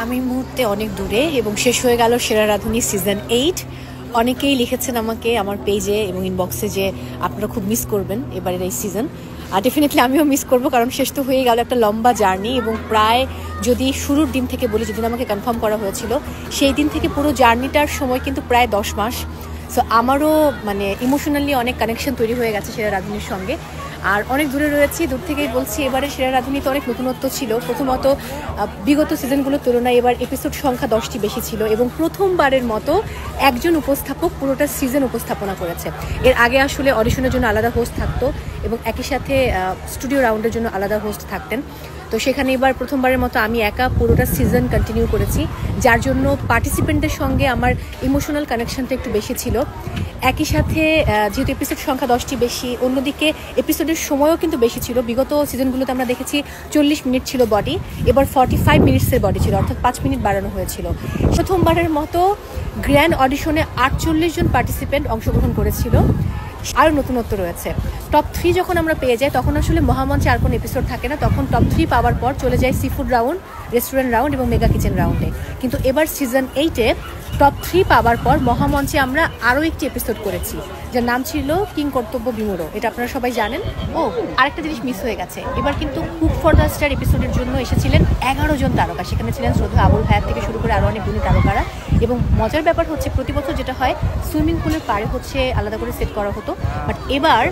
আমি এই মুহূর্তে অনেক দূরে এবং শেষ হয়ে গেল সেরা রাঁধুনি সিজন 8। অনেকেই লিখেছেন আমাকে আমার পেজে এবং ইনবক্সে যে আপনারা খুব মিস করবেন এবারের এই সিজন। আর ডেফিনেটলি আমিও মিস করব, কারণ শেষ তো হয়ে গেল একটা লম্বা জার্নি এবং প্রায় যদি শুরুর দিন থেকে বলি, যেদিন আমাকে কনফার্ম করা হয়েছিল সেই দিন থেকে পুরো জার্নিটার সময় কিন্তু প্রায় 10 মাস। সো আমারও মানে ইমোশনালি অনেক কানেকশন তৈরি হয়ে গেছে সেরা রাঁধুনির সঙ্গে। আর অনেক দূরে রয়েছি, দূর থেকেই বলছি এবারে সেরা রাঁধুনিতে অনেক নতুনত্ব ছিল। প্রথমত বিগত সিজনগুলোর তুলনায় এবার এপিসোড সংখ্যা 10টি বেশি ছিল এবং প্রথমবারের মতো একজন উপস্থাপক পুরোটা সিজন উপস্থাপনা করেছে। এর আগে আসলে অডিশনের জন্য আলাদা হোস্ট থাকতো এবং একই সাথে স্টুডিও রাউন্ডের জন্য আলাদা হোস্ট থাকতেন। তো সেখানে এবার প্রথমবারের মতো আমি একা পুরোটা সিজন কন্টিনিউ করেছি, যার জন্য পার্টিসিপেন্টদের সঙ্গে আমার ইমোশনাল কানেকশনটা একটু বেশি ছিল। একই সাথে যেহেতু এপিসোড সংখ্যা 10টি বেশি, অন্যদিকে এপিসোডের সময়ও কিন্তু বেশি ছিল। বিগত সিজনগুলোতে আমরা দেখেছি 40 মিনিট ছিল বডি, এবার 45 মিনিটসের বডি ছিল, অর্থাৎ 5 মিনিট বাড়ানো হয়েছিল। প্রথমবারের মতো গ্র্যান্ড অডিশনে 48 জন পার্টিসিপেন্ট অংশগ্রহণ করেছিল। আরও নতুনত্ব রয়েছে। টপ 3 যখন আমরা পেয়ে যাই তখন আসলে মহামঞ্চে আর কোনো এপিসোড থাকে না, তখন টপ 3 পাওয়ার পর চলে যায় sea food round, restaurant round এবং মেগা কিচেন রাউন্ডে। কিন্তু এবার সিজন 8-এ টপ 3 পাওয়ার পর মহামঞ্চে আমরা আরও একটি এপিসোড করেছি, যার নাম ছিল কিং কর্তব্য বিমূঢ়। এটা আপনারা সবাই জানেন। আরেকটা জিনিস মিস হয়ে গেছে, এবার কিন্তু কুক ফর দ্য স্টার এপিসোডের জন্য এসেছিলেন 11 জন তারকা। সেখানে ছিলেন শ্রদ্ধা আবুল হায়াত থেকে শুরু করে আরও অনেক গুণী তারকারা। এবং মজার ব্যাপার হচ্ছে, প্রতি বছর যেটা হয় সুইমিং পুলের পাড়ে হচ্ছে আলাদা করে সেট করা হতো, বাট এবার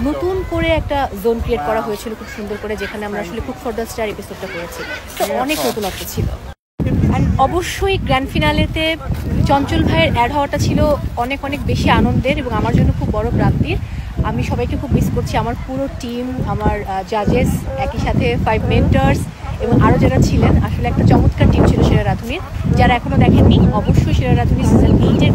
নতুন করে একটা জোন ক্রিয়েট করা হয়েছিল খুব সুন্দর করে, যেখানে আমরা আসলে কুক ফর দ্য স্টার এপিসোডটা করেছি। তো অনেক নতুনত্ব ছিল। অ্যান্ড অবশ্যই গ্র্যান্ড ফিনালেতে চঞ্চল ভাইয়ের অ্যাড হওয়াটা ছিল অনেক অনেক বেশি আনন্দের এবং আমার জন্য খুব বড় প্রাপ্তির। আমি সবাইকে খুব মিস করছি, আমার পুরো টিম, আমার জাজেস, একই সাথে 5 মেন্টার্স এবং আরও যারা ছিলেন। আসলে একটা চমৎকার টিম ছিল সেরা রাঁধুনির। যারা এখনও দেখেননি অবশ্যই সেরা রাঁধুনি সিজন 8-এর